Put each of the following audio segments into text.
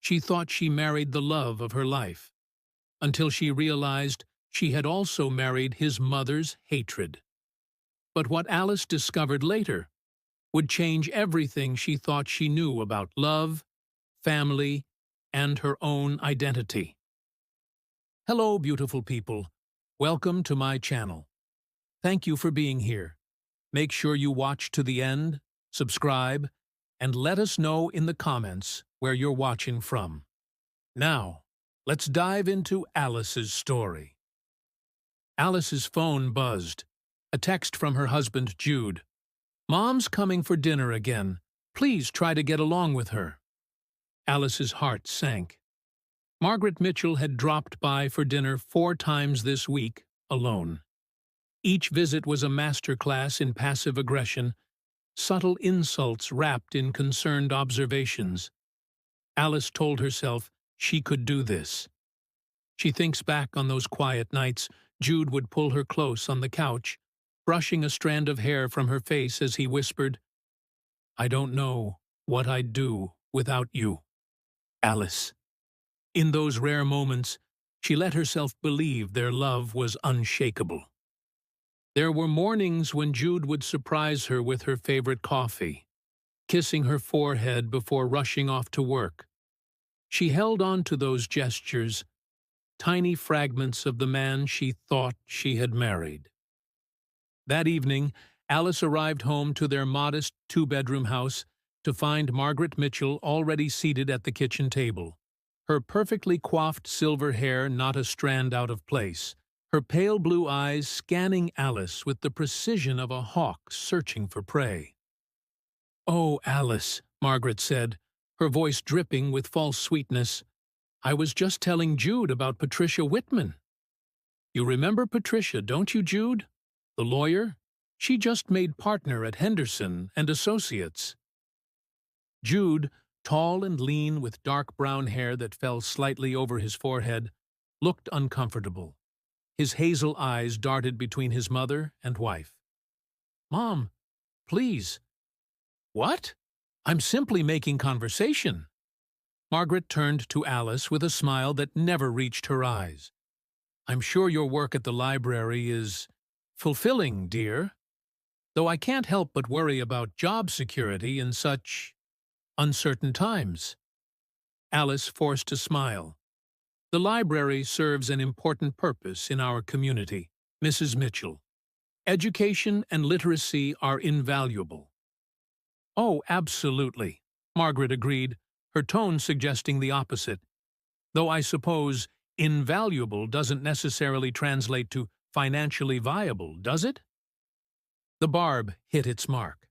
She thought she married the love of her life, until she realized she had also married his mother's hatred. But what Alice discovered later would change everything she thought she knew about love, family, and her own identity. Hello, beautiful people. Welcome to my channel. Thank you for being here. Make sure you watch to the end, subscribe, and let us know in the comments where you're watching from. Now, let's dive into Alice's story. Alice's phone buzzed. A text from her husband, Jude. "Mom's coming for dinner again. Please try to get along with her." Alice's heart sank. Margaret Mitchell had dropped by for dinner 4 times this week, alone. Each visit was a masterclass in passive aggression, subtle insults wrapped in concerned observations. Alice told herself she could do this. She thinks back on those quiet nights. Jude would pull her close on the couch, brushing a strand of hair from her face as he whispered, "I don't know what I'd do without you, Alice." In those rare moments, she let herself believe their love was unshakable. There were mornings when Jude would surprise her with her favorite coffee, kissing her forehead before rushing off to work. She held on to those gestures, tiny fragments of the man she thought she had married. That evening, Alice arrived home to their modest 2-bedroom house to find Margaret Mitchell already seated at the kitchen table. Her perfectly coiffed silver hair not a strand out of place, her pale blue eyes scanning Alice with the precision of a hawk searching for prey. "Oh, Alice," Margaret said, her voice dripping with false sweetness, "I was just telling Jude about Patricia Whitman. You remember Patricia, don't you, Jude? The lawyer? She just made partner at Henderson and Associates." Jude, tall and lean with dark brown hair that fell slightly over his forehead, looked uncomfortable. His hazel eyes darted between his mother and wife. "Mom, please." "What? I'm simply making conversation." Margaret turned to Alice with a smile that never reached her eyes. "I'm sure your work at the library is fulfilling, dear. Though I can't help but worry about job security in such uncertain times." Alice forced a smile. "The library serves an important purpose in our community, Mrs. Mitchell. Education and literacy are invaluable." "Oh, absolutely," Margaret agreed, her tone suggesting the opposite. "Though I suppose invaluable doesn't necessarily translate to financially viable, does it?" The barb hit its mark.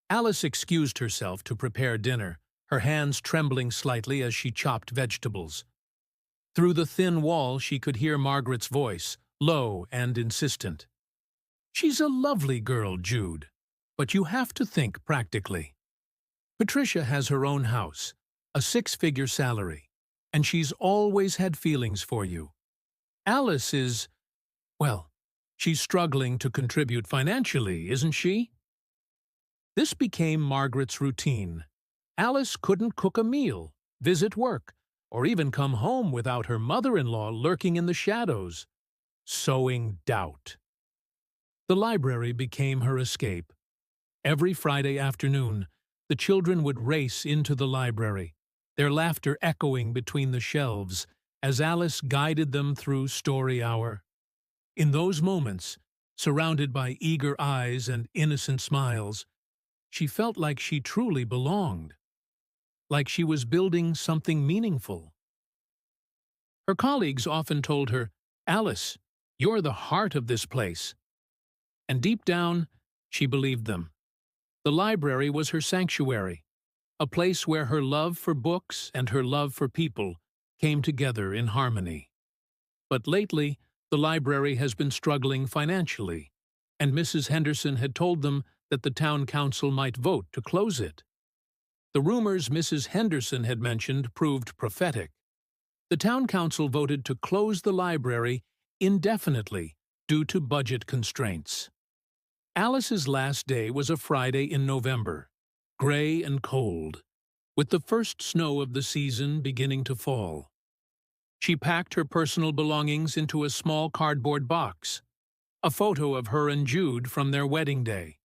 Alice excused herself to prepare dinner, her hands trembling slightly as she chopped vegetables. Through the thin wall she could hear Margaret's voice, low and insistent. "She's a lovely girl, Jude, but you have to think practically. Patricia has her own house, a 6-figure salary, and she's always had feelings for you. Alice is, well, she's struggling to contribute financially, isn't she?" This became Margaret's routine. Alice couldn't cook a meal, visit work, or even come home without her mother-in-law lurking in the shadows, sowing doubt. The library became her escape. Every Friday afternoon, the children would race into the library, their laughter echoing between the shelves as Alice guided them through story hour. In those moments, surrounded by eager eyes and innocent smiles, she felt like she truly belonged, like she was building something meaningful. Her colleagues often told her, "Alice, you're the heart of this place." And deep down, she believed them. The library was her sanctuary, a place where her love for books and her love for people came together in harmony. But lately, the library has been struggling financially, and Mrs. Henderson had told them that the town council might vote to close it. The rumors Mrs. Henderson had mentioned proved prophetic. The town council voted to close the library indefinitely due to budget constraints. Alice's last day was a Friday in November, gray and cold. with the first snow of the season beginning to fall. She packed her personal belongings into a small cardboard box, a photo of her and Jude from their wedding day,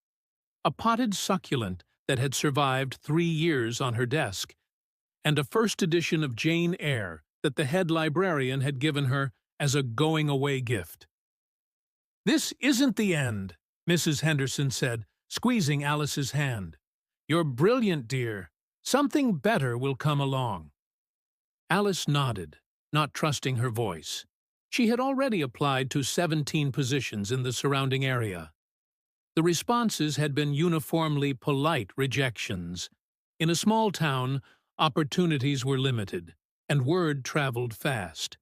a potted succulent that had survived 3 years on her desk, and a first edition of Jane Eyre that the head librarian had given her as a going-away gift. "This isn't the end," Mrs. Henderson said, squeezing Alice's hand. "You're brilliant, dear. Something better will come along." Alice nodded, not trusting her voice. She had already applied to 17 positions in the surrounding area. The responses had been uniformly polite rejections. In a small town, opportunities were limited, and word traveled fast.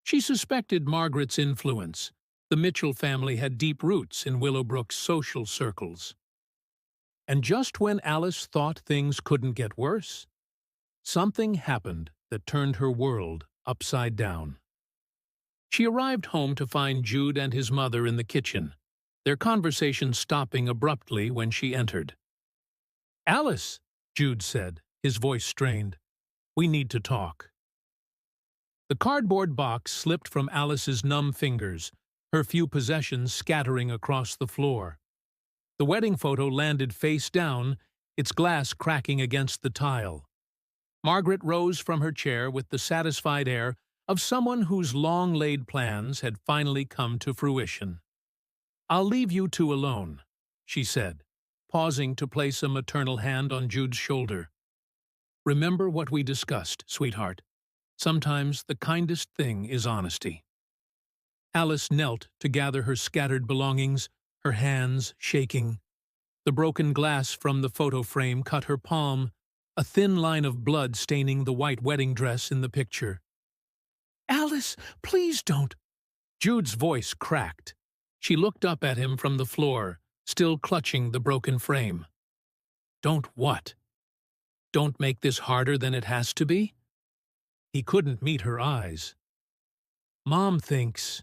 She suspected Margaret's influence. The Mitchell family had deep roots in Willowbrook's social circles. And just when Alice thought things couldn't get worse, something happened that turned her world upside down. She arrived home to find Jude and his mother in the kitchen, their conversation stopping abruptly when she entered. "Alice," Jude said, his voice strained, "we need to talk." The cardboard box slipped from Alice's numb fingers, her few possessions scattering across the floor. The wedding photo landed face down, its glass cracking against the tile. Margaret rose from her chair with the satisfied air of someone whose long-laid plans had finally come to fruition. "I'll leave you two alone," she said, pausing to place a maternal hand on Jude's shoulder. "Remember what we discussed, sweetheart. Sometimes the kindest thing is honesty." Alice knelt to gather her scattered belongings, her hands shaking. The broken glass from the photo frame cut her palm, a thin line of blood staining the white wedding dress in the picture. "Alice, please don't!" Jude's voice cracked. She looked up at him from the floor, still clutching the broken frame. "Don't what? Don't make this harder than it has to be?" He couldn't meet her eyes. "Mom thinks,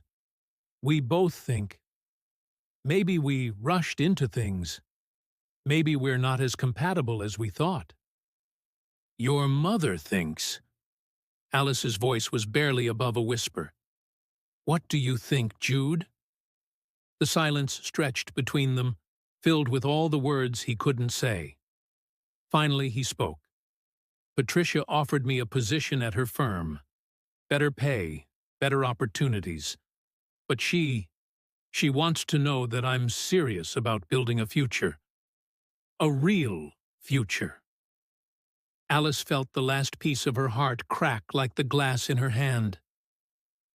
we both think, maybe we rushed into things. Maybe we're not as compatible as we thought." "Your mother thinks." Alice's voice was barely above a whisper. "What do you think, Jude?" The silence stretched between them, filled with all the words he couldn't say. Finally he spoke. "Patricia offered me a position at her firm. Better pay, better opportunities. But she wants to know that I'm serious about building a future. A real future." Alice felt the last piece of her heart crack like the glass in her hand.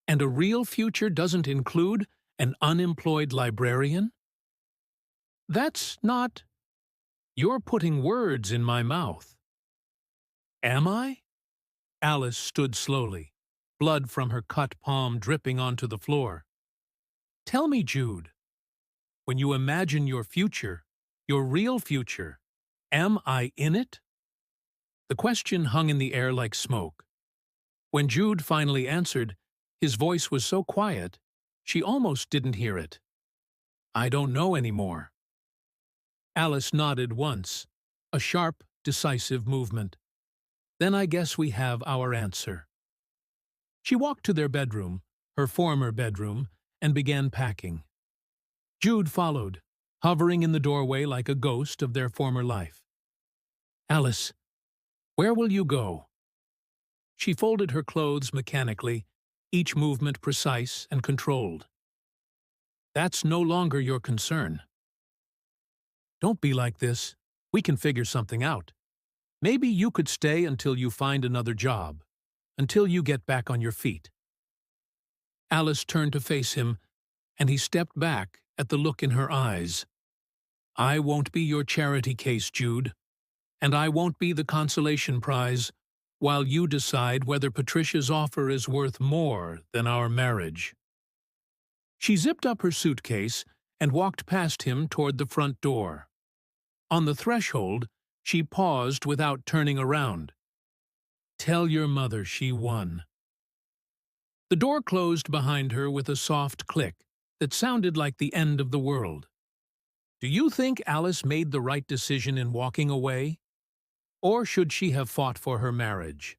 "And a real future doesn't include an unemployed librarian?" "That's not—" "You're putting words in my mouth." "Am I?" Alice stood slowly, blood from her cut palm dripping onto the floor. "Tell me, Jude, when you imagine your future, your real future, am I in it?" The question hung in the air like smoke. When Jude finally answered, his voice was so quiet, she almost didn't hear it. "I don't know anymore." Alice nodded once, a sharp, decisive movement. "Then I guess we have our answer." She walked to their bedroom, her former bedroom, and began packing. Jude followed, hovering in the doorway like a ghost of their former life. "Alice, where will you go?" She folded her clothes mechanically, each movement precise and controlled. "That's no longer your concern." "Don't be like this. We can figure something out. Maybe you could stay until you find another job, until you get back on your feet." Alice turned to face him, and he stepped back at the look in her eyes. "I won't be your charity case, Jude, and I won't be the consolation prize while you decide whether Patricia's offer is worth more than our marriage." She zipped up her suitcase and walked past him toward the front door. On the threshold, she paused without turning around. "Tell your mother she won." The door closed behind her with a soft click that sounded like the end of the world. "Do you think Alice made the right decision in walking away?" Or should she have fought for her marriage?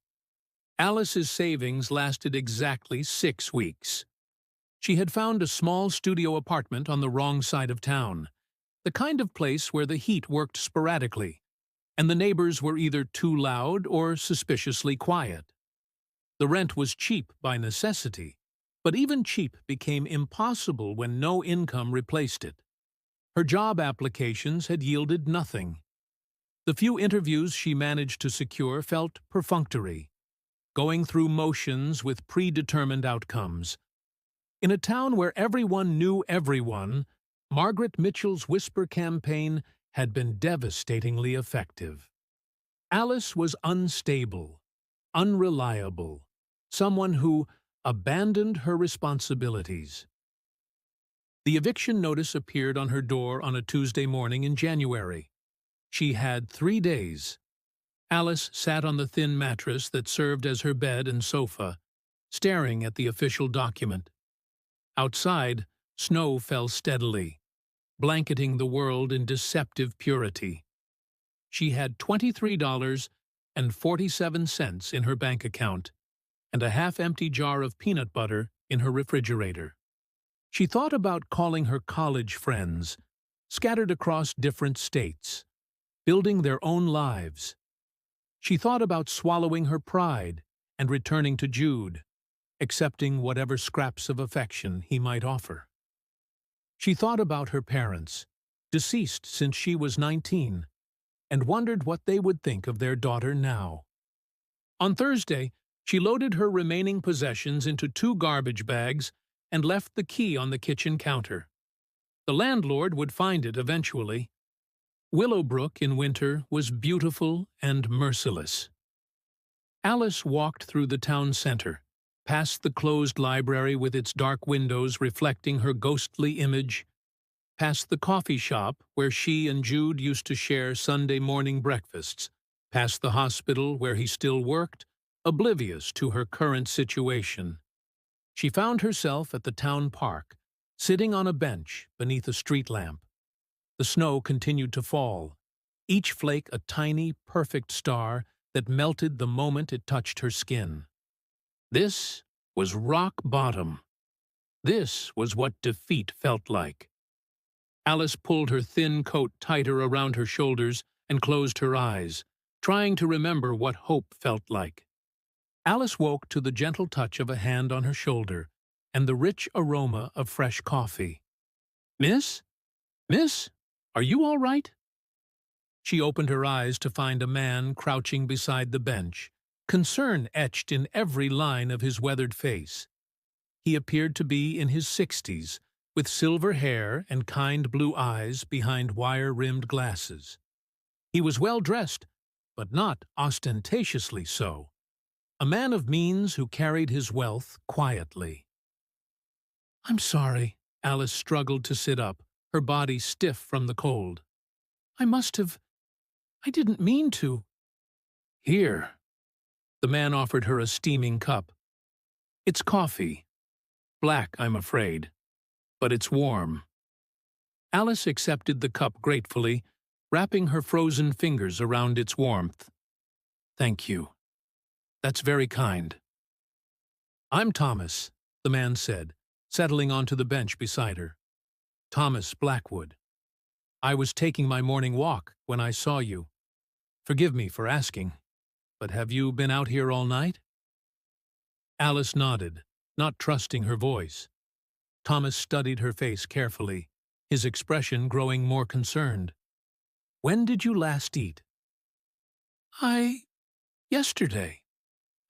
Alice's savings lasted exactly 6 weeks. She had found a small studio apartment on the wrong side of town, the kind of place where the heat worked sporadically, and the neighbors were either too loud or suspiciously quiet. The rent was cheap by necessity, but even cheap became impossible when no income replaced it. Her job applications had yielded nothing. The few interviews she managed to secure felt perfunctory, going through motions with predetermined outcomes. In a town where everyone knew everyone, Margaret Mitchell's whisper campaign had been devastatingly effective. Alice was unstable, unreliable, someone who abandoned her responsibilities. The eviction notice appeared on her door on a Tuesday morning in January. She had 3 days. Alice sat on the thin mattress that served as her bed and sofa, staring at the official document. Outside, snow fell steadily, blanketing the world in deceptive purity. She had $23.47 in her bank account and a half-empty jar of peanut butter in her refrigerator. She thought about calling her college friends, scattered across different states, building their own lives. She thought about swallowing her pride and returning to Jude, accepting whatever scraps of affection he might offer. She thought about her parents, deceased since she was 19, and wondered what they would think of their daughter now. On Thursday, she loaded her remaining possessions into 2 garbage bags and left the key on the kitchen counter. The landlord would find it eventually. Willowbrook in winter was beautiful and merciless. Alice walked through the town center, past the closed library with its dark windows reflecting her ghostly image, past the coffee shop where she and Jude used to share Sunday morning breakfasts, past the hospital where he still worked, oblivious to her current situation. She found herself at the town park, sitting on a bench beneath a street lamp. The snow continued to fall, each flake a tiny, perfect star that melted the moment it touched her skin. This was rock bottom. This was what defeat felt like. Alice pulled her thin coat tighter around her shoulders and closed her eyes, trying to remember what hope felt like. Alice woke to the gentle touch of a hand on her shoulder and the rich aroma of fresh coffee. "Miss? Miss? Are you all right?" She opened her eyes to find a man crouching beside the bench, concern etched in every line of his weathered face. He appeared to be in his 60s, with silver hair and kind blue eyes behind wire-rimmed glasses. He was well-dressed, but not ostentatiously so. A man of means who carried his wealth quietly. "I'm sorry," Alice struggled to sit up, her body stiff from the cold. I didn't mean to." "Here." The man offered her a steaming cup. "It's coffee. Black, I'm afraid. But it's warm." Alice accepted the cup gratefully, wrapping her frozen fingers around its warmth. "Thank you. That's very kind." "I'm Thomas," the man said, settling onto the bench beside her. "Thomas Blackwood. I was taking my morning walk when I saw you. Forgive me for asking, but have you been out here all night?" Alice nodded, not trusting her voice. Thomas studied her face carefully, his expression growing more concerned. "When did you last eat?" Yesterday.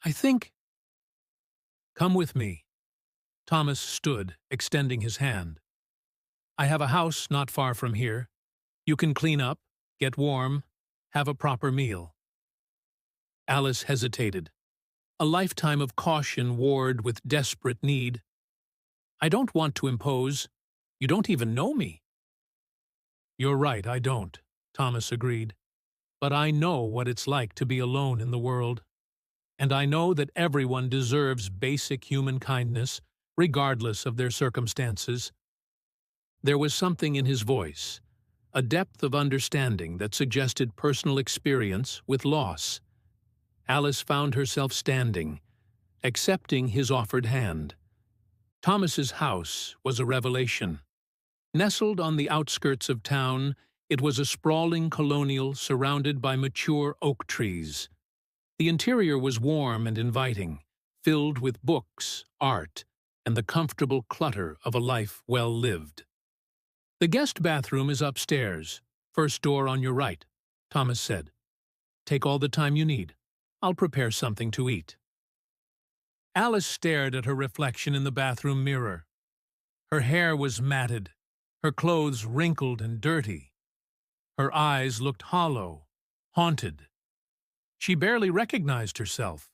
I think." "Come with me." Thomas stood, extending his hand. "I have a house not far from here. You can clean up, get warm, have a proper meal." Alice hesitated. A lifetime of caution warred with desperate need. "I don't want to impose. You don't even know me." "You're right, I don't," Thomas agreed. "But I know what it's like to be alone in the world. And I know that everyone deserves basic human kindness, regardless of their circumstances." There was something in his voice, a depth of understanding that suggested personal experience with loss. Alice found herself standing, accepting his offered hand. Thomas's house was a revelation. Nestled on the outskirts of town, it was a sprawling colonial surrounded by mature oak trees. The interior was warm and inviting, filled with books, art, and the comfortable clutter of a life well lived. "The guest bathroom is upstairs, first door on your right," Thomas said. "Take all the time you need. I'll prepare something to eat." Alice stared at her reflection in the bathroom mirror. Her hair was matted, her clothes wrinkled and dirty. Her eyes looked hollow, haunted. She barely recognized herself.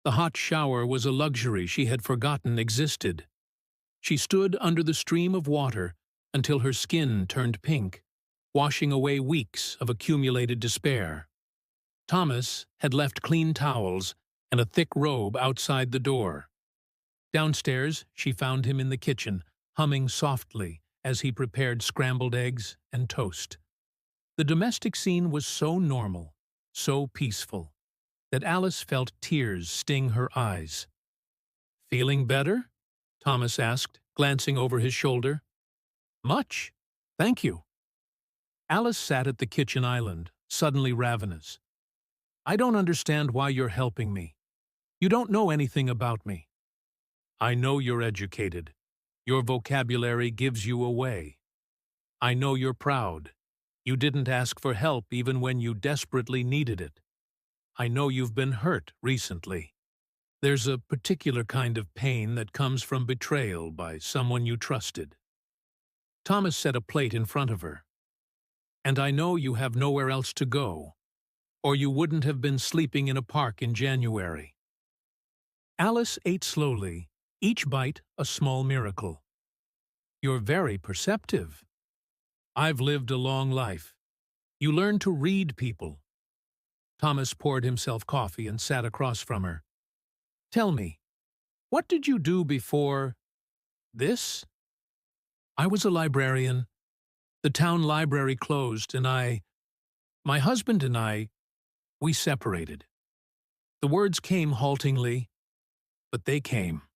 The hot shower was a luxury she had forgotten existed. She stood under the stream of water until her skin turned pink, washing away weeks of accumulated despair. Thomas had left clean towels and a thick robe outside the door. Downstairs, she found him in the kitchen, humming softly as he prepared scrambled eggs and toast. The domestic scene was so normal, so peaceful, that Alice felt tears sting her eyes. "Feeling better?" Thomas asked, glancing over his shoulder. "Much, thank you." Alice sat at the kitchen island, suddenly ravenous. "I don't understand why you're helping me. You don't know anything about me." "I know you're educated. Your vocabulary gives you away. I know you're proud. You didn't ask for help even when you desperately needed it. I know you've been hurt recently. There's a particular kind of pain that comes from betrayal by someone you trusted." Thomas set a plate in front of her. "And I know you have nowhere else to go, or you wouldn't have been sleeping in a park in January." Alice ate slowly, each bite a small miracle. "You're very perceptive. I've lived a long life. You learn to read people." Thomas poured himself coffee and sat across from her. "Tell me, what did you do before this?" "I was a librarian. The town library closed, and my husband and I, we separated." The words came haltingly, but they came.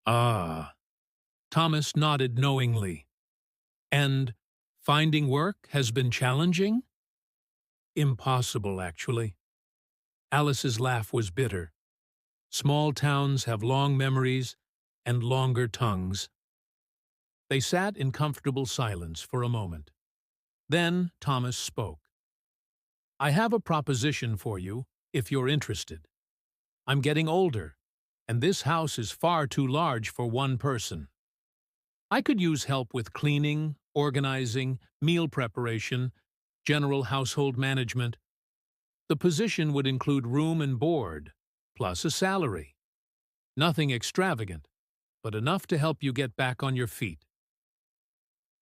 "Ah." Thomas nodded knowingly. "And finding work has been challenging?" "Impossible, actually." Alice's laugh was bitter. Small towns have long memories and longer tongues. They sat in comfortable silence for a moment. Then Thomas spoke. "I have a proposition for you, if you're interested. I'm getting older, and this house is far too large for one person. I could use help with cleaning, organizing, meal preparation, general household management. The position would include room and board, plus a salary. Nothing extravagant, but enough to help you get back on your feet."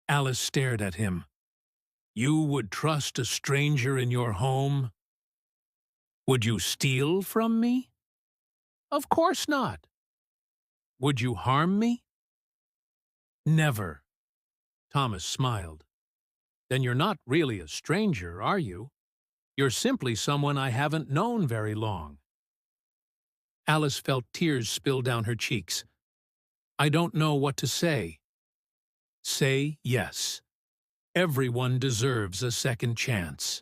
Alice stared at him. "You would trust a stranger in your home? Would you steal from me?" "Of course not." "Would you harm me?" "Never." Thomas smiled. "Then you're not really a stranger, are you? You're simply someone I haven't known very long." Alice felt tears spill down her cheeks. "I don't know what to say." "Say yes. Everyone deserves a second chance."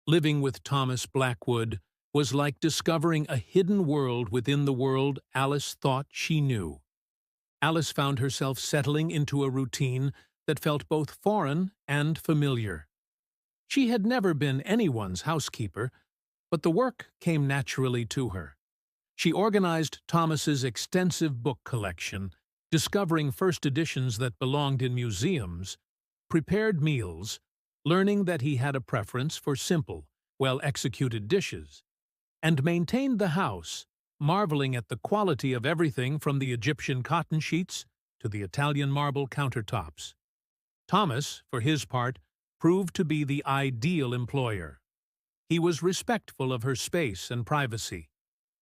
Living with Thomas Blackwood was like discovering a hidden world within the world Alice thought she knew. Alice found herself settling into a routine that felt both foreign and familiar. She had never been anyone's housekeeper, but the work came naturally to her. She organized Thomas's extensive book collection, discovering first editions that belonged in museums, prepared meals, learning that he had a preference for simple, well-executed dishes, and maintained the house, marveling at the quality of everything from the Egyptian cotton sheets to the Italian marble countertops. Thomas, for his part, proved to be the ideal employer. He was respectful of her space and privacy,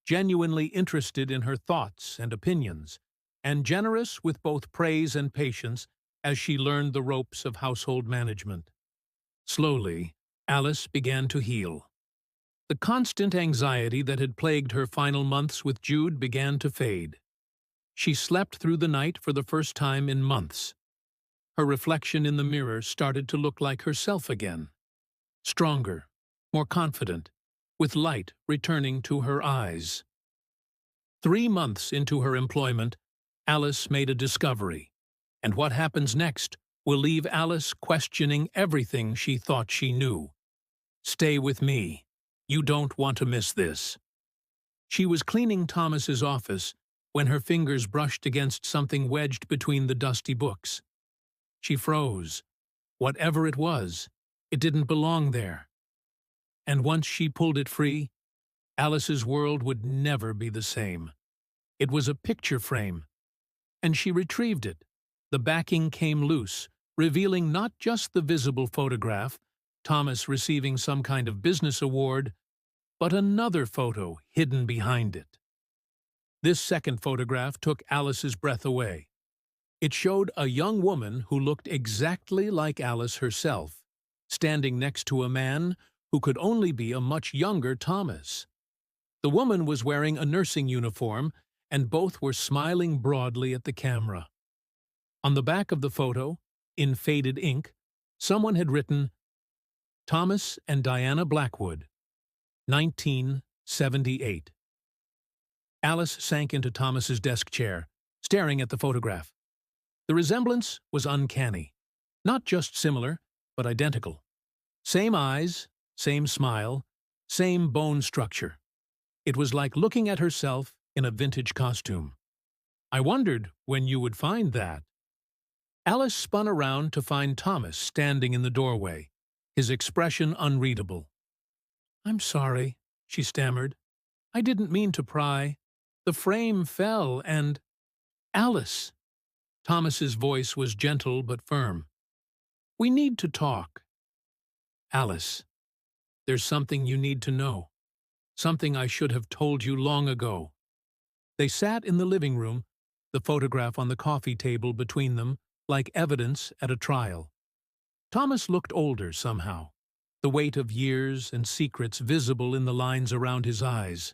genuinely interested in her thoughts and opinions, and generous with both praise and patience as she learned the ropes of household management. Slowly, Alice began to heal. The constant anxiety that had plagued her final months with Jude began to fade. She slept through the night for the first time in months. Her reflection in the mirror started to look like herself again. Stronger, more confident, with light returning to her eyes. 3 months into her employment, Alice made a discovery, and what happens next will leave Alice questioning everything she thought she knew. Stay with me. You don't want to miss this. She was cleaning Thomas's office when her fingers brushed against something wedged between the dusty books. She froze. Whatever it was, it didn't belong there. And once she pulled it free, Alice's world would never be the same. It was a picture frame, and she retrieved it. The backing came loose, revealing not just the visible photograph, Thomas receiving some kind of business award, but another photo hidden behind it. This second photograph took Alice's breath away. It showed a young woman who looked exactly like Alice herself, standing next to a man who could only be a much younger Thomas. The woman was wearing a nursing uniform, and both were smiling broadly at the camera. On the back of the photo, in faded ink, someone had written, "Thomas and Diana Blackwood, 1978. Alice sank into Thomas's desk chair, staring at the photograph. The resemblance was uncanny. Not just similar, but identical. Same eyes, same smile, same bone structure. It was like looking at herself in a vintage costume. I wondered when you would find that. Alice spun around to find Thomas standing in the doorway, his expression unreadable. "I'm sorry," she stammered. "I didn't mean to pry. The frame fell and—" "Alice!" Thomas's voice was gentle but firm. "We need to talk." "Alice, there's something you need to know. Something I should have told you long ago." They sat in the living room, the photograph on the coffee table between them, like evidence at a trial. Thomas looked older somehow, the weight of years and secrets visible in the lines around his eyes.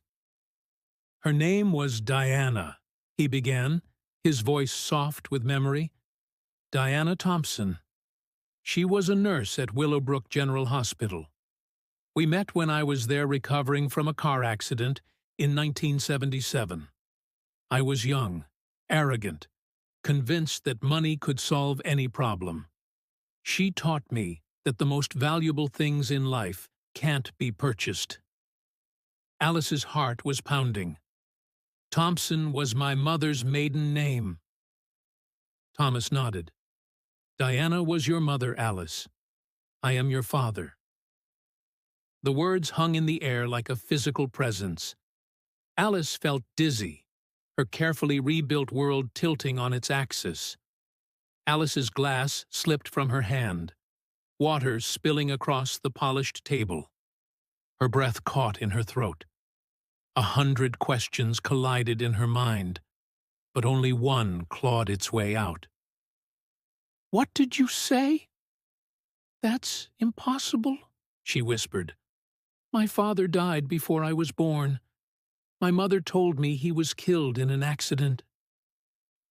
"Her name was Diana," he began, his voice soft with memory. "Diana Thompson. She was a nurse at Willowbrook General Hospital. We met when I was there recovering from a car accident in 1977. I was young, arrogant, convinced that money could solve any problem. She taught me that the most valuable things in life can't be purchased." Alice's heart was pounding. "Thompson was my mother's maiden name." Thomas nodded. "Diana was your mother, Alice. I am your father." The words hung in the air like a physical presence. Alice felt dizzy, her carefully rebuilt world tilting on its axis. Alice's glass slipped from her hand, water spilling across the polished table. Her breath caught in her throat. 100 questions collided in her mind, but only one clawed its way out. "What did you say?" "That's impossible," she whispered. "My father died before I was born. My mother told me he was killed in an accident."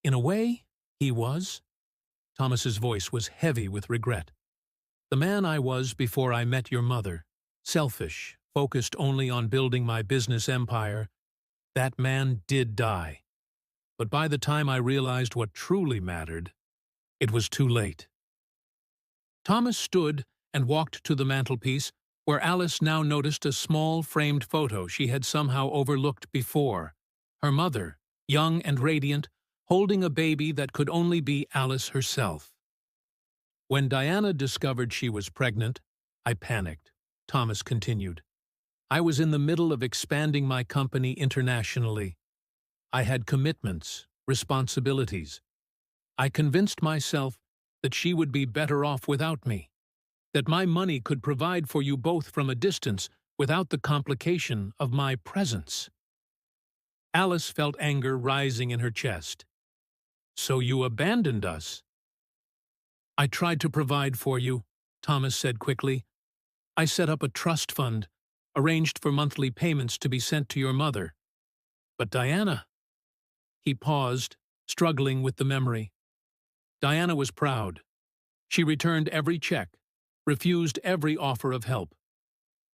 "In a way, he was." Thomas's voice was heavy with regret. "The man I was before I met your mother, selfish, focused only on building my business empire, that man did die. But by the time I realized what truly mattered, it was too late." Thomas stood and walked to the mantelpiece, where Alice now noticed a small framed photo she had somehow overlooked before. Her mother, young and radiant, holding a baby that could only be Alice herself. "When Diana discovered she was pregnant, I panicked," Thomas continued. "I was in the middle of expanding my company internationally. I had commitments, responsibilities. I convinced myself that she would be better off without me, that my money could provide for you both from a distance without the complication of my presence." Alice felt anger rising in her chest. "So you abandoned us?" I tried to provide for you, Thomas said quickly. I set up a trust fund, arranged for monthly payments to be sent to your mother. But Diana... He paused, struggling with the memory. Diana was proud. She returned every check, refused every offer of help.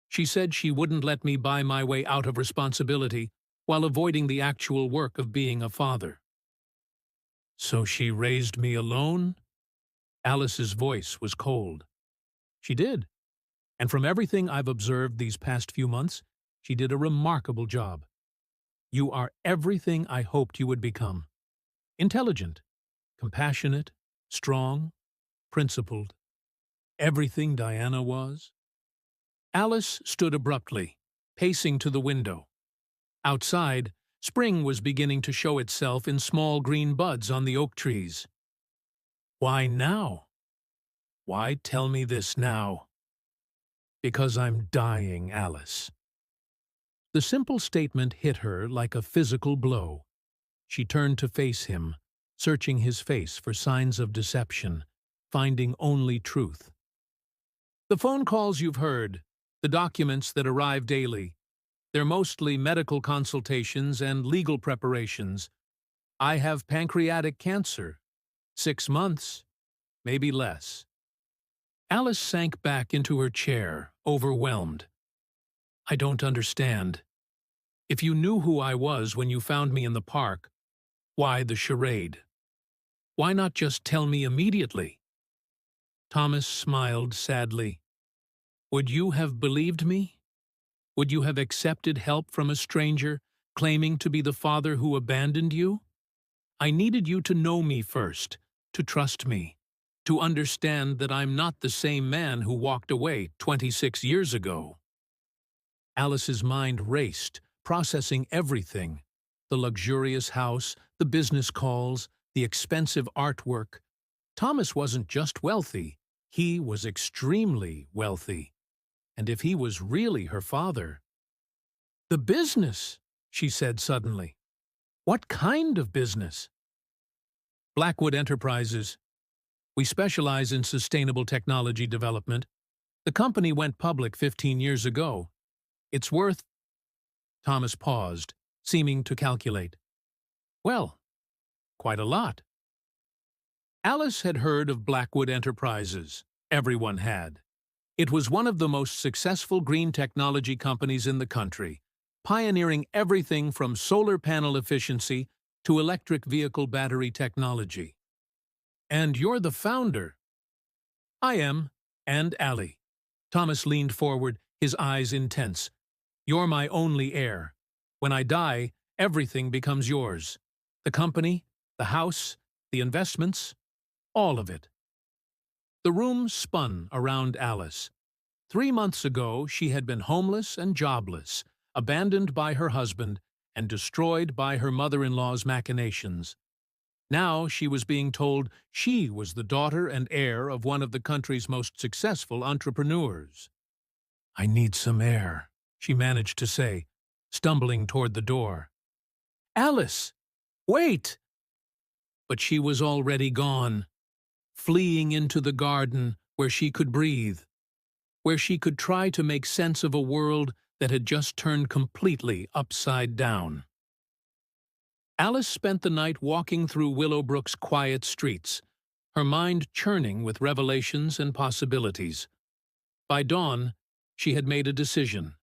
She said she wouldn't let me buy my way out of responsibility while avoiding the actual work of being a father. So she raised me alone? Alice's voice was cold. She did. And from everything I've observed these past few months, she did a remarkable job. You are everything I hoped you would become. Intelligent, compassionate, strong, principled. Everything Diana was. Alice stood abruptly, pacing to the window. Outside, spring was beginning to show itself in small green buds on the oak trees. Why now? Why tell me this now? Because I'm dying, Alice. The simple statement hit her like a physical blow. She turned to face him, searching his face for signs of deception, finding only truth. The phone calls you've heard, the documents that arrive daily, they're mostly medical consultations and legal preparations. I have pancreatic cancer. 6 months, maybe less. Alice sank back into her chair, overwhelmed. I don't understand. If you knew who I was when you found me in the park, why the charade? Why not just tell me immediately? Thomas smiled sadly. Would you have believed me? Would you have accepted help from a stranger, claiming to be the father who abandoned you? I needed you to know me first, to trust me, to understand that I'm not the same man who walked away 26 years ago. Alice's mind raced, processing everything. The luxurious house, the business calls, the expensive artwork. Thomas wasn't just wealthy, he was extremely wealthy. And if he was really her father... The business, she said suddenly. What kind of business? Blackwood Enterprises. We specialize in sustainable technology development. The company went public 15 years ago. It's worth... Thomas paused, seeming to calculate. Well, quite a lot. Alice had heard of Blackwood Enterprises. Everyone had. It was one of the most successful green technology companies in the country, pioneering everything from solar panel efficiency to electric vehicle battery technology. And you're the founder. I am, and Allie. Thomas leaned forward, his eyes intense. You're my only heir. When I die, everything becomes yours. The company, the house, the investments, all of it. The room spun around Alice. 3 months ago, she had been homeless and jobless, abandoned by her husband, and destroyed by her mother-in-law's machinations. Now she was being told she was the daughter and heir of one of the country's most successful entrepreneurs. I need some air, she managed to say, stumbling toward the door. Alice! Wait! But she was already gone, fleeing into the garden where she could breathe, where she could try to make sense of a world that had just turned completely upside down. Alice spent the night walking through Willowbrook's quiet streets, her mind churning with revelations and possibilities. By dawn, she had made a decision.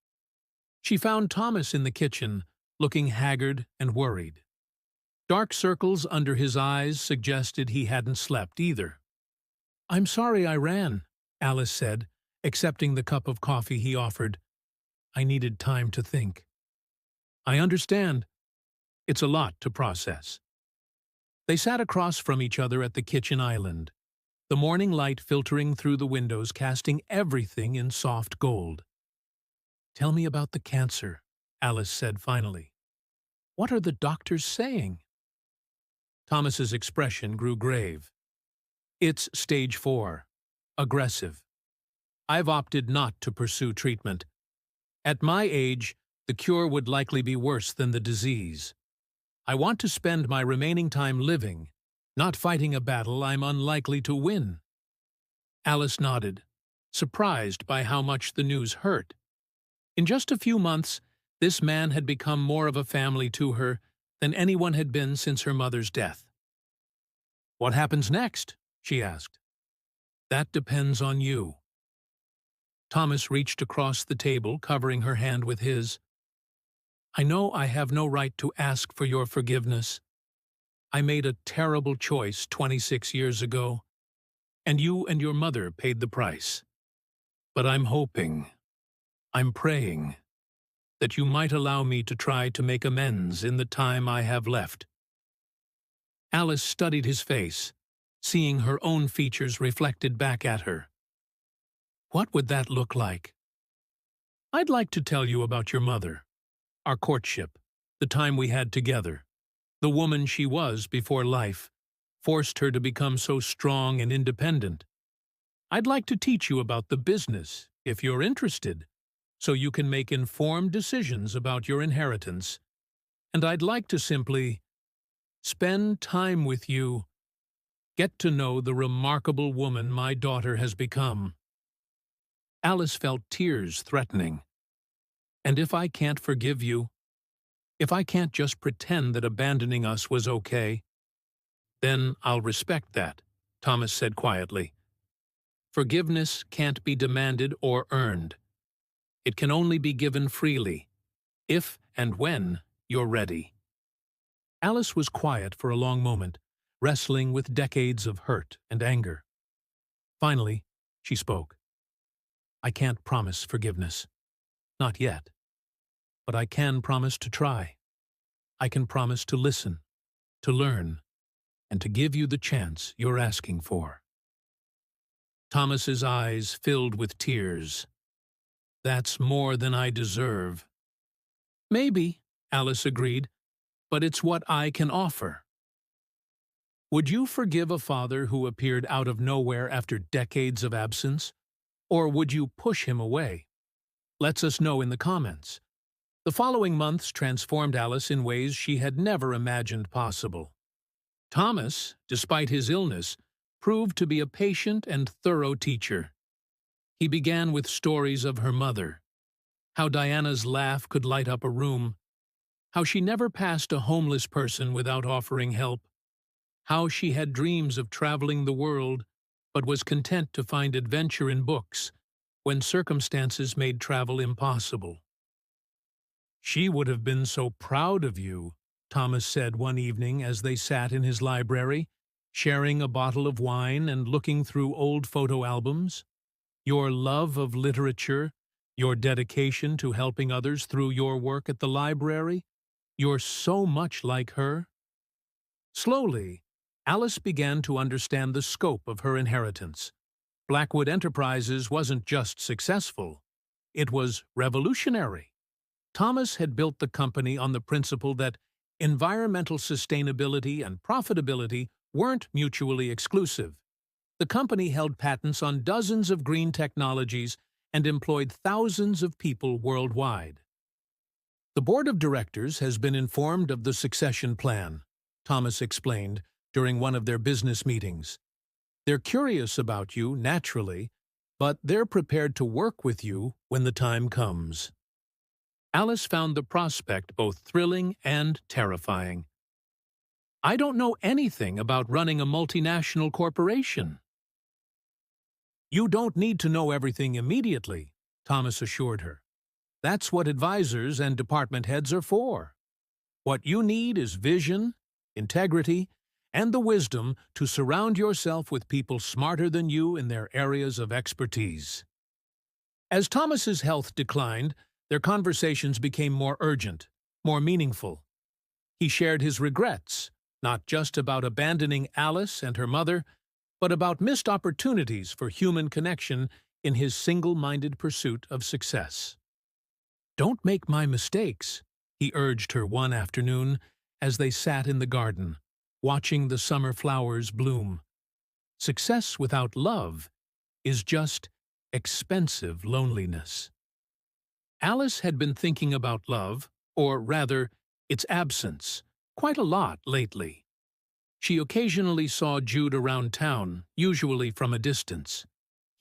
She found Thomas in the kitchen, looking haggard and worried. Dark circles under his eyes suggested he hadn't slept either. I'm sorry I ran, Alice said, accepting the cup of coffee he offered. I needed time to think. I understand. It's a lot to process. They sat across from each other at the kitchen island, the morning light filtering through the windows, casting everything in soft gold. Tell me about the cancer, Alice said finally. What are the doctors saying? Thomas's expression grew grave. It's stage 4, aggressive. I've opted not to pursue treatment. At my age, the cure would likely be worse than the disease. I want to spend my remaining time living, not fighting a battle I'm unlikely to win. Alice nodded, surprised by how much the news hurt. In just a few months, this man had become more of a family to her than anyone had been since her mother's death. "What happens next?" she asked. "That depends on you." Thomas reached across the table, covering her hand with his. "I know I have no right to ask for your forgiveness. I made a terrible choice 26 years ago, and you and your mother paid the price. But I'm hoping, I'm praying, that you might allow me to try to make amends in the time I have left." Alice studied his face, seeing her own features reflected back at her. "What would that look like?" "I'd like to tell you about your mother, our courtship, the time we had together, the woman she was before life forced her to become so strong and independent. I'd like to teach you about the business, if you're interested, so you can make informed decisions about your inheritance. And I'd like to simply spend time with you, get to know the remarkable woman my daughter has become." Alice felt tears threatening. "And if I can't forgive you, if I can't just pretend that abandoning us was okay, then I'll respect that," Thomas said quietly. "Forgiveness can't be demanded or earned. It can only be given freely, if and when you're ready." Alice was quiet for a long moment, wrestling with decades of hurt and anger. Finally, she spoke. "I can't promise forgiveness. Not yet. But I can promise to try. I can promise to listen, to learn, and to give you the chance you're asking for." Thomas's eyes filled with tears. "That's more than I deserve." "Maybe," Alice agreed, "but it's what I can offer." Would you forgive a father who appeared out of nowhere after decades of absence? Or would you push him away? Let us know in the comments. The following months transformed Alice in ways she had never imagined possible. Thomas, despite his illness, proved to be a patient and thorough teacher. He began with stories of her mother, how Diana's laugh could light up a room, how she never passed a homeless person without offering help, how she had dreams of traveling the world but was content to find adventure in books when circumstances made travel impossible. "She would have been so proud of you," Thomas said one evening as they sat in his library, sharing a bottle of wine and looking through old photo albums. "Your love of literature, your dedication to helping others through your work at the library, you're so much like her." Slowly, Alice began to understand the scope of her inheritance. Blackwood Enterprises wasn't just successful, it was revolutionary. Thomas had built the company on the principle that environmental sustainability and profitability weren't mutually exclusive. The company held patents on dozens of green technologies and employed thousands of people worldwide. "The board of directors has been informed of the succession plan," Thomas explained during one of their business meetings. "They're curious about you, naturally, but they're prepared to work with you when the time comes." Alice found the prospect both thrilling and terrifying. "I don't know anything about running a multinational corporation." "You don't need to know everything immediately," Thomas assured her. "That's what advisors and department heads are for. What you need is vision, integrity, and the wisdom to surround yourself with people smarter than you in their areas of expertise." As Thomas's health declined, their conversations became more urgent, more meaningful. He shared his regrets, not just about abandoning Alice and her mother, but about missed opportunities for human connection in his single-minded pursuit of success. "Don't make my mistakes," he urged her one afternoon as they sat in the garden, watching the summer flowers bloom. "Success without love is just expensive loneliness." Alice had been thinking about love, or rather, its absence, quite a lot lately. She occasionally saw Jude around town, usually from a distance.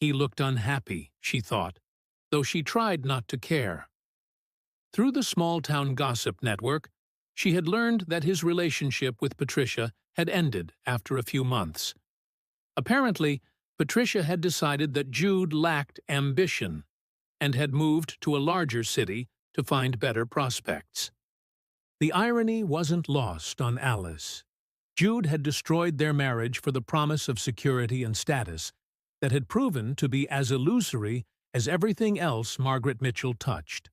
He looked unhappy, she thought, though she tried not to care. Through the small-town gossip network, she had learned that his relationship with Patricia had ended after a few months. Apparently, Patricia had decided that Jude lacked ambition and had moved to a larger city to find better prospects. The irony wasn't lost on Alice. Jude had destroyed their marriage for the promise of security and status that had proven to be as illusory as everything else Margaret Mitchell touched.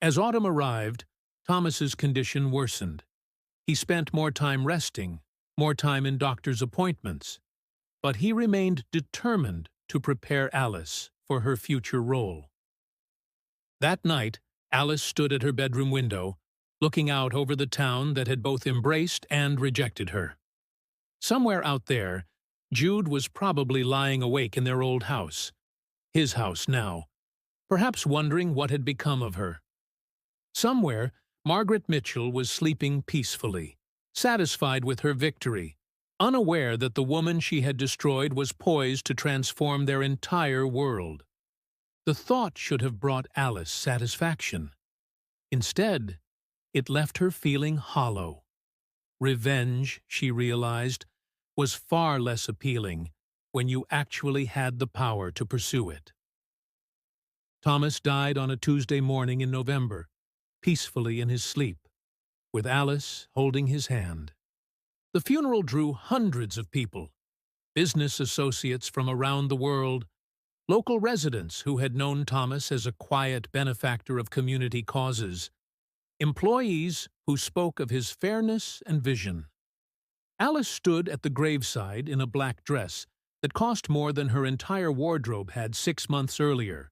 As autumn arrived, Thomas's condition worsened. He spent more time resting, more time in doctor's appointments, but he remained determined to prepare Alice for her future role. That night, Alice stood at her bedroom window, looking out over the town that had both embraced and rejected her. Somewhere out there, Jude was probably lying awake in their old house, his house now, perhaps wondering what had become of her. Somewhere, Margaret Mitchell was sleeping peacefully, satisfied with her victory, unaware that the woman she had destroyed was poised to transform their entire world. The thought should have brought Alice satisfaction. Instead, it left her feeling hollow. Revenge, she realized, was far less appealing when you actually had the power to pursue it. Thomas died on a Tuesday morning in November, peacefully in his sleep, with Alice holding his hand. The funeral drew hundreds of people, business associates from around the world, local residents who had known Thomas as a quiet benefactor of community causes, employees who spoke of his fairness and vision. Alice stood at the graveside in a black dress that cost more than her entire wardrobe had 6 months earlier,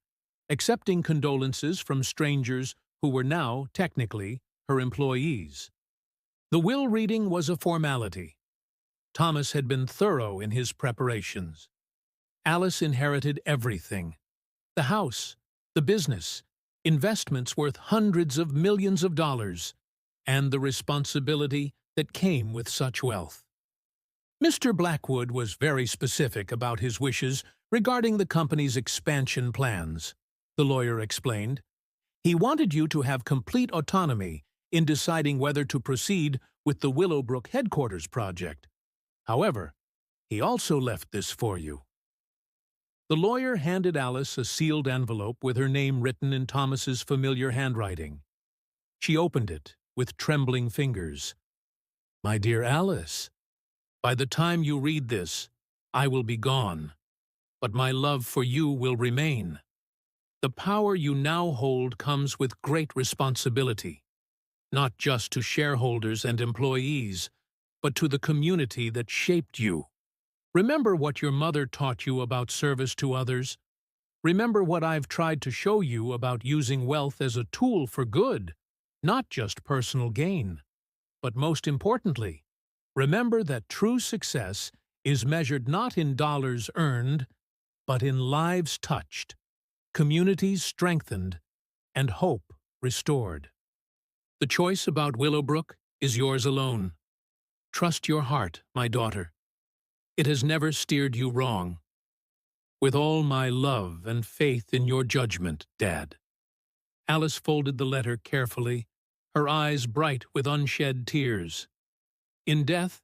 accepting condolences from strangers who were now, technically, her employees. The will reading was a formality. Thomas had been thorough in his preparations. Alice inherited everything: the house, the business, investments worth hundreds of millions of dollars, and the responsibility that came with such wealth. Mr. Blackwood was very specific about his wishes regarding the company's expansion plans, the lawyer explained. He wanted you to have complete autonomy in deciding whether to proceed with the Willowbrook headquarters project. However, he also left this for you. The lawyer handed Alice a sealed envelope with her name written in Thomas's familiar handwriting. She opened it with trembling fingers. "My dear Alice, by the time you read this, I will be gone, but my love for you will remain. The power you now hold comes with great responsibility, not just to shareholders and employees, but to the community that shaped you. Remember what your mother taught you about service to others. Remember what I've tried to show you about using wealth as a tool for good, not just personal gain. But most importantly, remember that true success is measured not in dollars earned, but in lives touched, communities strengthened, and hope restored. The choice about Willowbrook is yours alone. Trust your heart, my daughter. It has never steered you wrong. With all my love and faith in your judgment, Dad." Alice folded the letter carefully, her eyes bright with unshed tears. In death,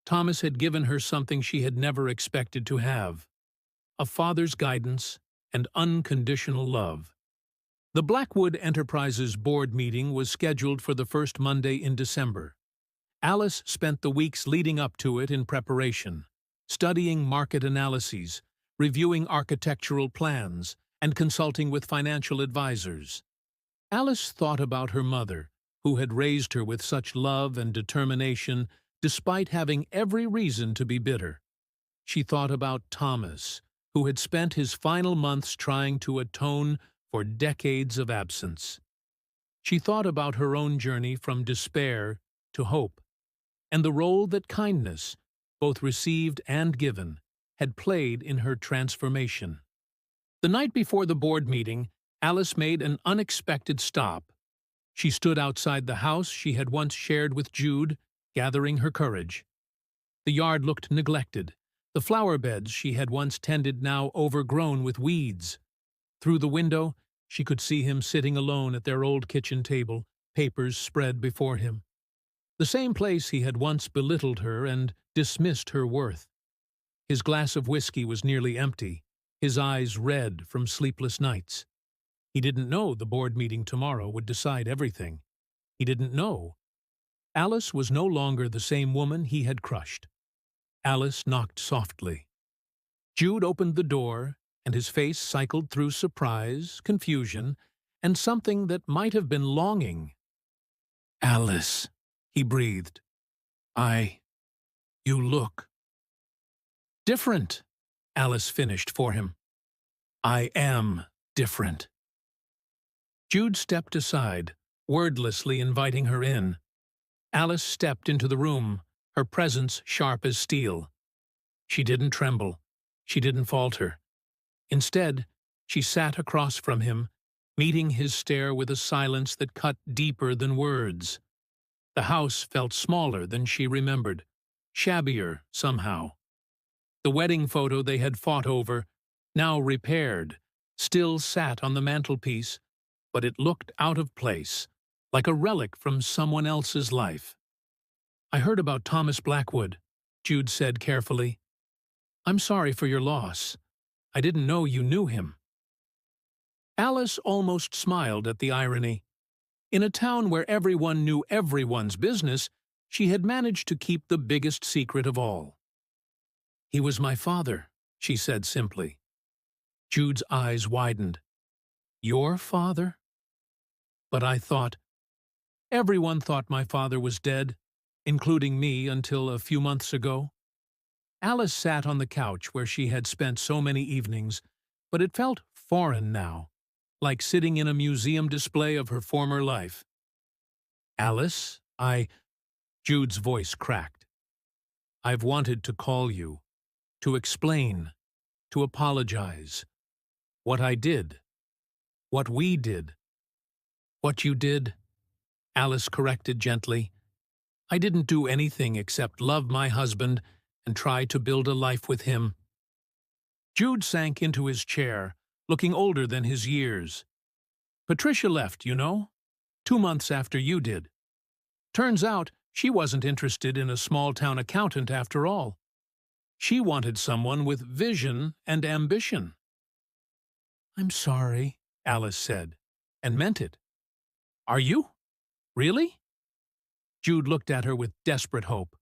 Thomas had given her something she had never expected to have: a father's guidance and unconditional love. The Blackwood Enterprises board meeting was scheduled for the first Monday in December. Alice spent the weeks leading up to it in preparation, studying market analyses, reviewing architectural plans, and consulting with financial advisors. Alice thought about her mother, who had raised her with such love and determination despite having every reason to be bitter. She thought about Thomas, who had spent his final months trying to atone for decades of absence. She thought about her own journey from despair to hope, and the role that kindness, both received and given, had played in her transformation. The night before the board meeting, Alice made an unexpected stop. She stood outside the house she had once shared with Jude, gathering her courage. The yard looked neglected, The flower beds she had once tended now overgrown with weeds. Through the window, she could see him sitting alone at their old kitchen table, papers spread before him. The same place he had once belittled her and dismissed her worth. His glass of whiskey was nearly empty, his eyes red from sleepless nights. He didn't know the board meeting tomorrow would decide everything. He didn't know. Alice was no longer the same woman he had crushed. Alice knocked softly. Jude opened the door, and his face cycled through surprise, confusion, and something that might have been longing. "Alice," he breathed. You look different," Alice finished for him. "I am different." Jude stepped aside, wordlessly inviting her in. Alice stepped into the room, her presence sharp as steel. She didn't tremble. She didn't falter. Instead, she sat across from him, meeting his stare with a silence that cut deeper than words. The house felt smaller than she remembered, shabbier somehow. The wedding photo they had fought over, now repaired, still sat on the mantelpiece, but it looked out of place, like a relic from someone else's life. "I heard about Thomas Blackwood," Jude said carefully. "I'm sorry for your loss. I didn't know you knew him." Alice almost smiled at the irony. In a town where everyone knew everyone's business, she had managed to keep the biggest secret of all. "He was my father," she said simply. Jude's eyes widened. "Your father?" "But I thought—" "Everyone thought my father was dead, including me until a few months ago." Alice sat on the couch where she had spent so many evenings, but it felt foreign now, like sitting in a museum display of her former life. "Alice, Jude's voice cracked. "I've wanted to call you, to explain, to apologize. What I did, what we did, what you did," Alice corrected gently. "I didn't do anything except love my husband and try to build a life with him." Jude sank into his chair, looking older than his years. "Patricia left, you know, 2 months after you did. Turns out she wasn't interested in a small-town accountant after all. She wanted someone with vision and ambition." "I'm sorry," Alice said, and meant it. "Are you? Really?" Jude looked at her with desperate hope.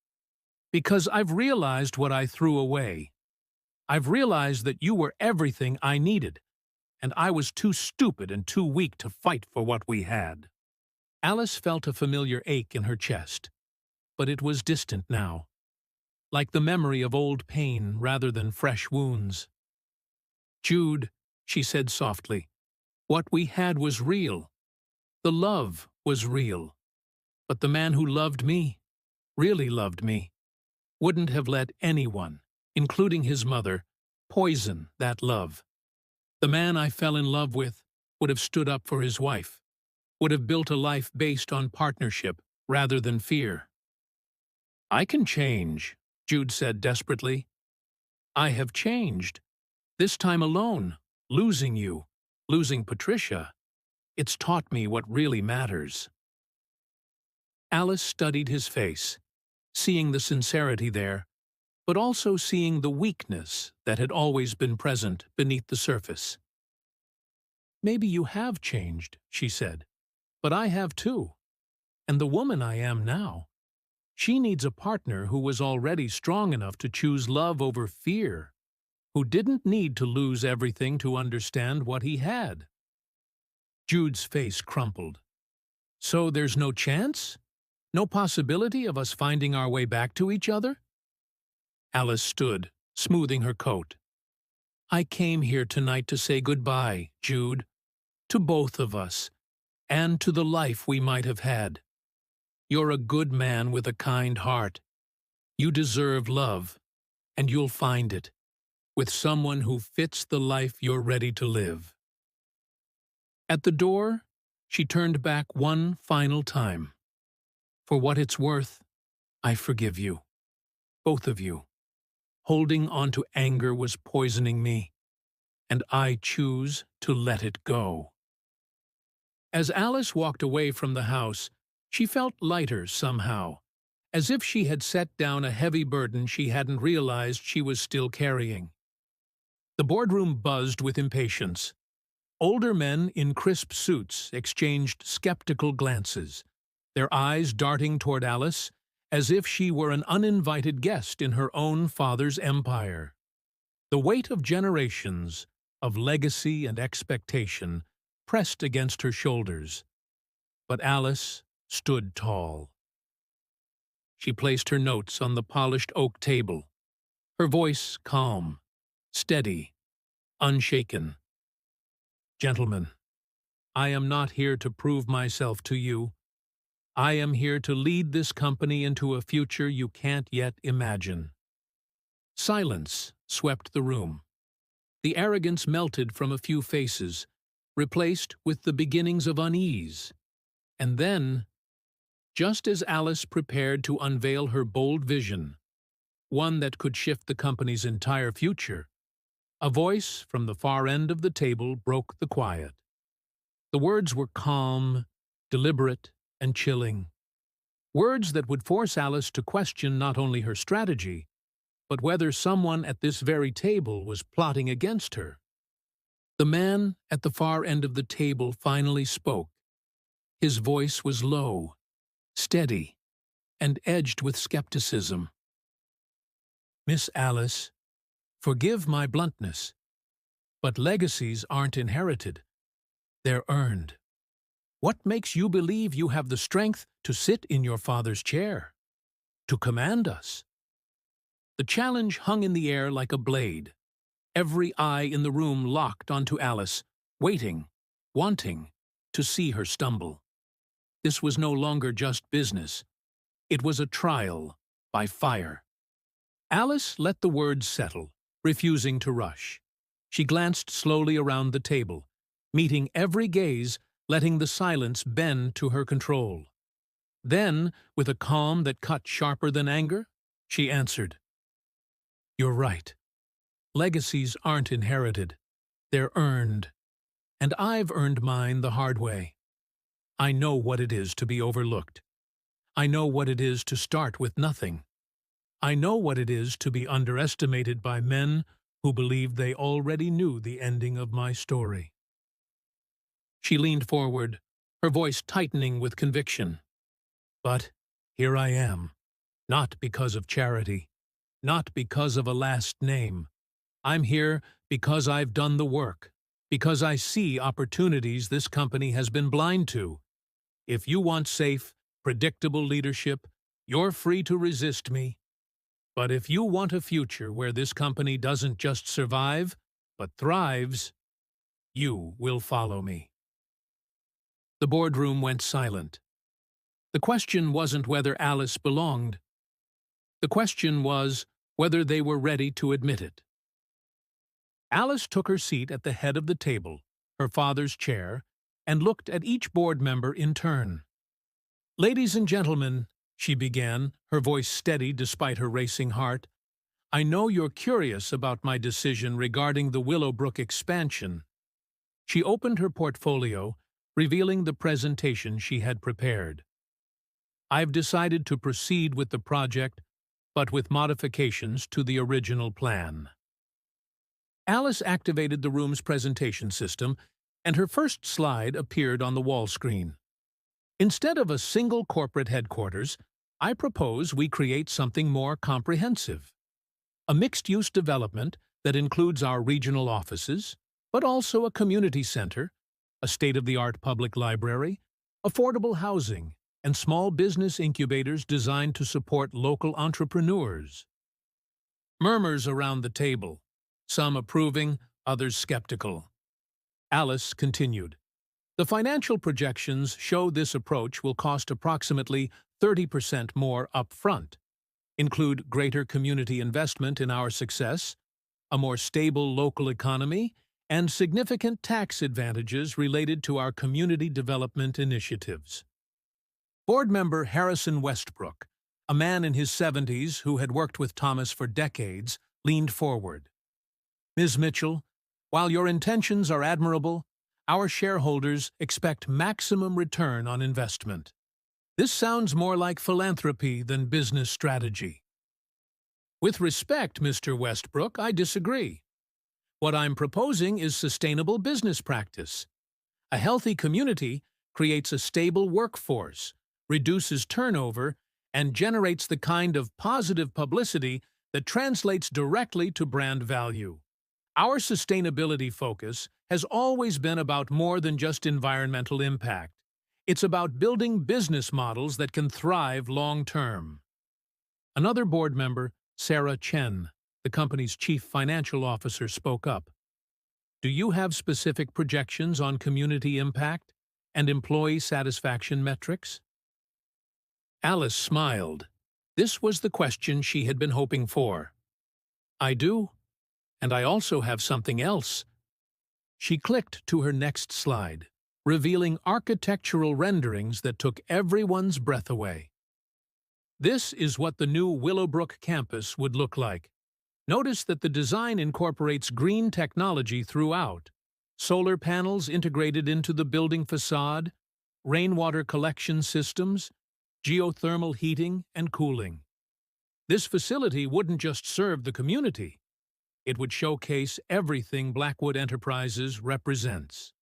"Because I've realized what I threw away. I've realized that you were everything I needed, and I was too stupid and too weak to fight for what we had." Alice felt a familiar ache in her chest, but it was distant now, like the memory of old pain rather than fresh wounds. "Jude," she said softly, "what we had was real. The love was real. But the man who loved me, really loved me, wouldn't have let anyone, including his mother, poison that love. The man I fell in love with would have stood up for his wife, would have built a life based on partnership rather than fear." "I can change," Jude said desperately. "I have changed. This time alone, losing you, losing Patricia. It's taught me what really matters." Alice studied his face, seeing the sincerity there, but also seeing the weakness that had always been present beneath the surface. "Maybe you have changed," she said, "but I have too. And the woman I am now, she needs a partner who was already strong enough to choose love over fear, who didn't need to lose everything to understand what he had." Jude's face crumpled. "So there's no chance? No possibility of us finding our way back to each other?" Alice stood, smoothing her coat. "I came here tonight to say goodbye, Jude, to both of us, and to the life we might have had. You're a good man with a kind heart. You deserve love, and you'll find it, with someone who fits the life you're ready to live." At the door, she turned back one final time. "For what it's worth, I forgive you. Both of you. Holding on to anger was poisoning me, and I choose to let it go. As Alice walked away from the house, she felt lighter somehow, as if she had set down a heavy burden she hadn't realized she was still carrying. The boardroom buzzed with impatience. Older men in crisp suits exchanged skeptical glances, their eyes darting toward Alice as if she were an uninvited guest in her own father's empire. The weight of generations, of legacy and expectation, pressed against her shoulders, but Alice stood tall. She placed her notes on the polished oak table, her voice calm, steady, unshaken. Gentlemen, I am not here to prove myself to you. I am here to lead this company into a future you can't yet imagine. Silence swept the room. The arrogance melted from a few faces, replaced with the beginnings of unease. And then, just as Alice prepared to unveil her bold vision, one that could shift the company's entire future, a voice from the far end of the table broke the quiet. The words were calm, deliberate, and chilling. Words that would force Alice to question not only her strategy, but whether someone at this very table was plotting against her. The man at the far end of the table finally spoke. His voice was low, steady, and edged with skepticism. Miss Alice, forgive my bluntness, but legacies aren't inherited. They're earned. What makes you believe you have the strength to sit in your father's chair, to command us? The challenge hung in the air like a blade. Every eye in the room locked onto Alice, waiting, wanting to see her stumble. This was no longer just business. It was a trial by fire. Alice let the words settle, refusing to rush. She glanced slowly around the table, meeting every gaze, letting the silence bend to her control. Then, with a calm that cut sharper than anger, she answered, "You're right. Legacies aren't inherited. They're earned. And I've earned mine the hard way. I know what it is to be overlooked. I know what it is to start with nothing. I know what it is to be underestimated by men who believed they already knew the ending of my story." She leaned forward, her voice tightening with conviction. "But here I am, not because of charity, not because of a last name. I'm here because I've done the work, because I see opportunities this company has been blind to. If you want safe, predictable leadership, you're free to resist me. But if you want a future where this company doesn't just survive, but thrives, you will follow me." The boardroom went silent. The question wasn't whether Alice belonged. The question was whether they were ready to admit it. Alice took her seat at the head of the table, her father's chair, and looked at each board member in turn. "Ladies and gentlemen," she began, her voice steady despite her racing heart, "I know you're curious about my decision regarding the Willowbrook expansion." She opened her portfolio, revealing the presentation she had prepared. "I've decided to proceed with the project, but with modifications to the original plan." Alice activated the room's presentation system, and her first slide appeared on the wall screen. "Instead of a single corporate headquarters, I propose we create something more comprehensive. A mixed-use development that includes our regional offices, but also a community center, a state-of-the-art public library, affordable housing, and small business incubators designed to support local entrepreneurs." Murmurs around the table, some approving, others skeptical. Alice continued, "The financial projections show this approach will cost approximately 30% more upfront, include greater community investment in our success, a more stable local economy, and significant tax advantages related to our community development initiatives." Board member Harrison Westbrook, a man in his 70s who had worked with Thomas for decades, leaned forward. Ms. Mitchell, while your intentions are admirable, our shareholders expect maximum return on investment. This sounds more like philanthropy than business strategy. With respect, Mr. Westbrook, I disagree. What I'm proposing is sustainable business practice. A healthy community creates a stable workforce, reduces turnover, and generates the kind of positive publicity that translates directly to brand value. Our sustainability focus has always been about more than just environmental impact. It's about building business models that can thrive long-term. Another board member, Sarah Chen, the company's chief financial officer, spoke up. Do you have specific projections on community impact and employee satisfaction metrics? Alice smiled. This was the question she had been hoping for. I do, and I also have something else. She clicked to her next slide, revealing architectural renderings that took everyone's breath away. This is what the new Willowbrook campus would look like. Notice that the design incorporates green technology throughout. Solar panels integrated into the building facade, rainwater collection systems, geothermal heating and cooling. This facility wouldn't just serve the community. It would showcase everything Blackwood Enterprises represents.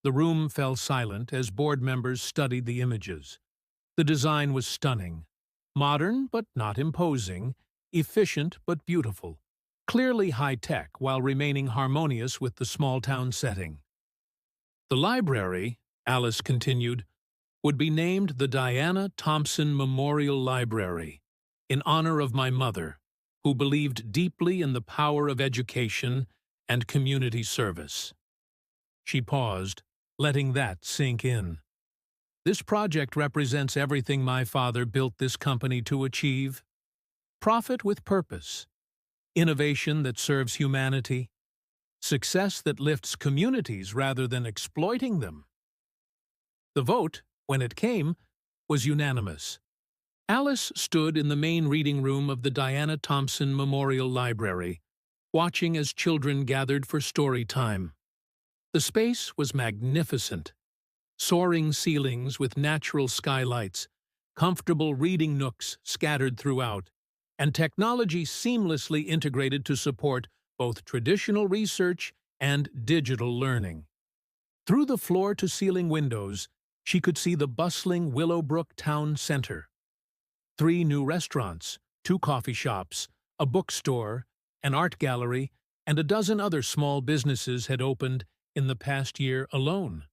The room fell silent as board members studied the images. The design was stunning. Modern but not imposing, efficient but beautiful. Clearly high-tech while remaining harmonious with the small-town setting. The library, Alice continued, would be named the Diana Thompson Memorial Library, in honor of my mother, who believed deeply in the power of education and community service. She paused, letting that sink in. This project represents everything my father built this company to achieve. Profit with purpose, innovation that serves humanity, success that lifts communities rather than exploiting them. The vote, when it came, was unanimous. Alice stood in the main reading room of the Diana Thompson Memorial Library, watching as children gathered for story time. The space was magnificent. Soaring ceilings with natural skylights, comfortable reading nooks scattered throughout, and technology seamlessly integrated to support both traditional research and digital learning. Through the floor-to-ceiling windows, she could see the bustling Willowbrook Town Center. 3 new restaurants, 2 coffee shops, a bookstore, an art gallery, and a dozen other small businesses had opened in the past year alone.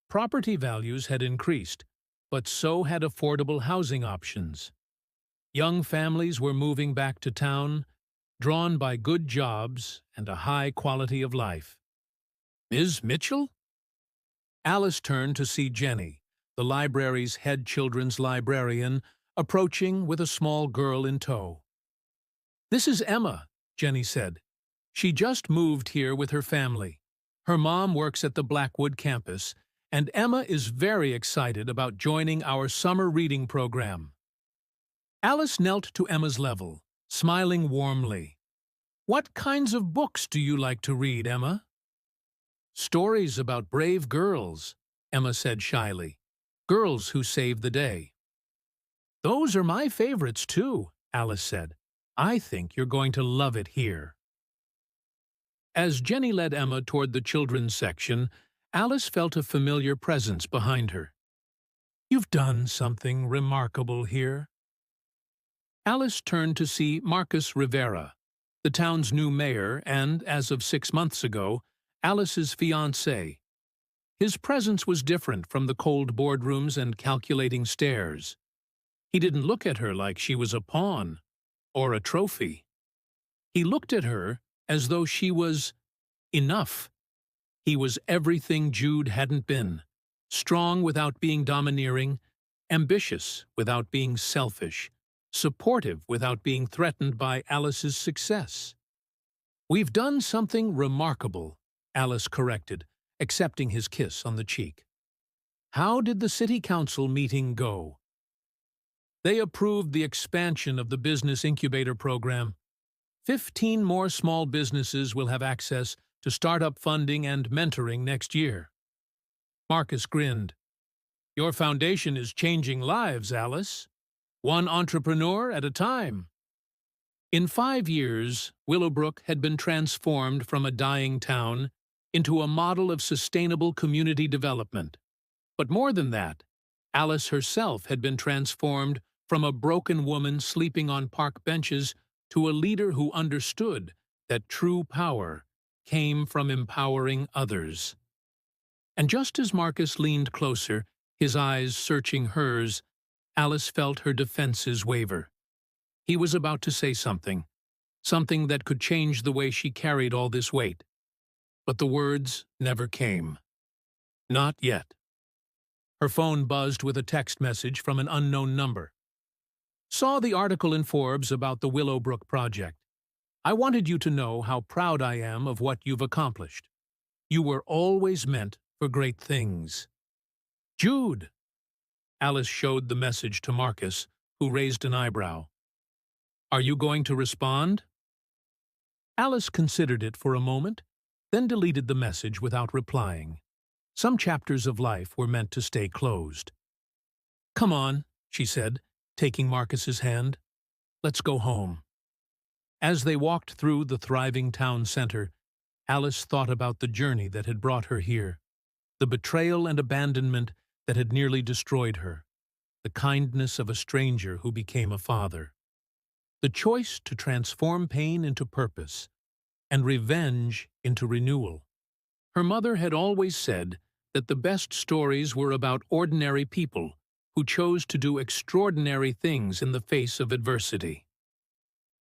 Property values had increased, but so had affordable housing options. Young families were moving back to town, drawn by good jobs and a high quality of life. Ms. Mitchell? Alice turned to see Jenny, the library's head children's librarian, approaching with a small girl in tow. This is Emma, Jenny said. She just moved here with her family. Her mom works at the Blackwood campus, and Emma is very excited about joining our summer reading program. Alice knelt to Emma's level, smiling warmly. What kinds of books do you like to read, Emma? Stories about brave girls, Emma said shyly. Girls who save the day. Those are my favorites too, Alice said. I think you're going to love it here. As Jenny led Emma toward the children's section, Alice felt a familiar presence behind her. You've done something remarkable here. Alice turned to see Marcus Rivera, the town's new mayor and, as of 6 months ago, Alice's fiancé. His presence was different from the cold boardrooms and calculating stares. He didn't look at her like she was a pawn or a trophy. He looked at her as though she was enough. He was everything Jude hadn't been, strong without being domineering, ambitious without being selfish, supportive without being threatened by Alice's success. We've done something remarkable, Alice corrected, accepting his kiss on the cheek. How did the city council meeting go? They approved the expansion of the business incubator program. 15 more small businesses will have access to startup funding and mentoring next year. Marcus grinned. Your foundation is changing lives, Alice. One entrepreneur at a time. In 5 years, Willowbrook had been transformed from a dying town into a model of sustainable community development. But more than that, Alice herself had been transformed from a broken woman sleeping on park benches to a leader who understood that true power came from empowering others. And just as Marcus leaned closer, his eyes searching hers, Alice felt her defenses waver. He was about to say something that could change the way she carried all this weight. But the words never came. Not yet. Her phone buzzed with a text message from an unknown number. Saw the article in Forbes about the Willowbrook project. I wanted you to know how proud I am of what you've accomplished. You were always meant for great things. Jude! Alice showed the message to Marcus, who raised an eyebrow. Are you going to respond? Alice considered it for a moment, then deleted the message without replying. Some chapters of life were meant to stay closed. Come on, she said, taking Marcus's hand. Let's go home. As they walked through the thriving town center, Alice thought about the journey that had brought her here, the betrayal and abandonment that had nearly destroyed her, the kindness of a stranger who became a father, the choice to transform pain into purpose, and revenge into renewal. Her mother had always said that the best stories were about ordinary people who chose to do extraordinary things in the face of adversity.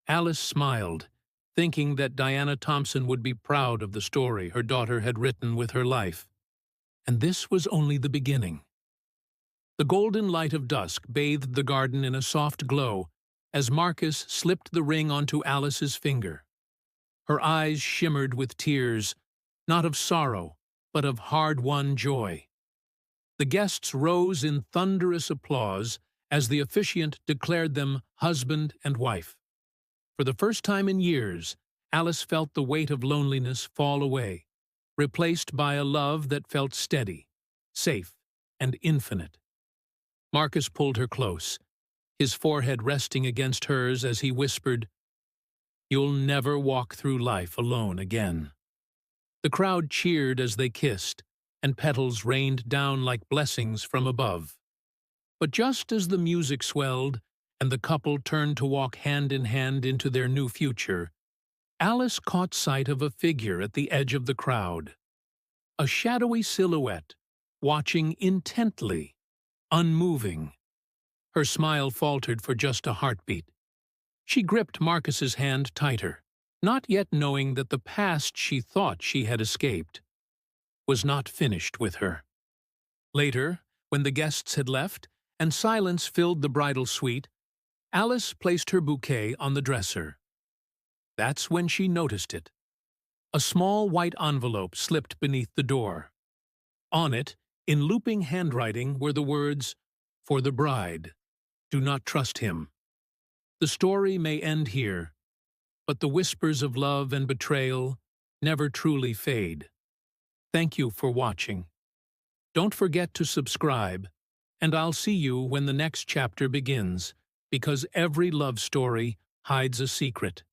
Alice smiled, thinking that Diana Thompson would be proud of the story her daughter had written with her life. And this was only the beginning. The golden light of dusk bathed the garden in a soft glow as Marcus slipped the ring onto Alice's finger. Her eyes shimmered with tears, not of sorrow, but of hard-won joy. The guests rose in thunderous applause as the officiant declared them husband and wife. For the first time in years, Alice felt the weight of loneliness fall away, replaced by a love that felt steady, safe, and infinite. Marcus pulled her close, his forehead resting against hers as he whispered, "You'll never walk through life alone again." The crowd cheered as they kissed, and petals rained down like blessings from above. But just as the music swelled and the couple turned to walk hand in hand into their new future, Alice caught sight of a figure at the edge of the crowd. A shadowy silhouette, watching intently, unmoving. Her smile faltered for just a heartbeat. She gripped Marcus's hand tighter, not yet knowing that the past she thought she had escaped was not finished with her. Later, when the guests had left and silence filled the bridal suite, Alice placed her bouquet on the dresser. That's when she noticed it. A small white envelope slipped beneath the door. On it, in looping handwriting, were the words, "For the bride. Do not trust him. The story may end here, but the whispers of love and betrayal never truly fade. Thank you for watching. Don't forget to subscribe, and I'll see you when the next chapter begins, because every love story hides a secret.